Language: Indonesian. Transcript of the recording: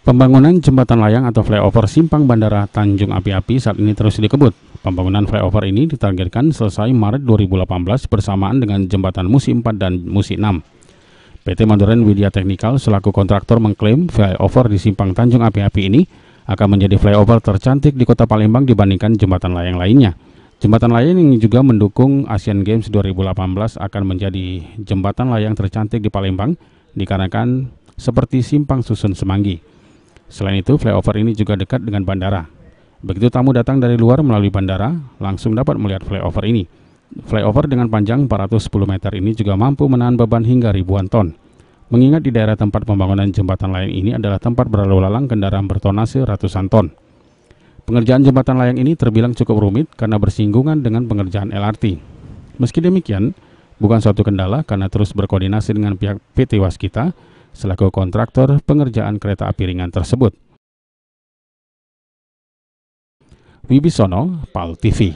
Pembangunan jembatan layang atau flyover Simpang Bandara Tanjung Api-Api saat ini terus dikebut. Pembangunan flyover ini ditargetkan selesai Maret 2018 bersamaan dengan jembatan Musi 4 dan Musi 6. PT Manduren Widya Technical selaku kontraktor mengklaim flyover di Simpang Tanjung Api-Api ini akan menjadi flyover tercantik di Kota Palembang dibandingkan jembatan layang lainnya. Jembatan layang yang juga mendukung Asian Games 2018 akan menjadi jembatan layang tercantik di Palembang dikarenakan seperti Simpang Susun Semanggi. Selain itu, flyover ini juga dekat dengan bandara. Begitu tamu datang dari luar melalui bandara, langsung dapat melihat flyover ini. Flyover dengan panjang 410 meter ini juga mampu menahan beban hingga ribuan ton. Mengingat di daerah tempat pembangunan jembatan layang ini adalah tempat berlalu lalang kendaraan bertonase ratusan ton. Pengerjaan jembatan layang ini terbilang cukup rumit karena bersinggungan dengan pengerjaan LRT. Meski demikian, bukan suatu kendala karena terus berkoordinasi dengan pihak PT Waskita selaku kontraktor pengerjaan kereta api ringan tersebut. Wibisono, PAL TV.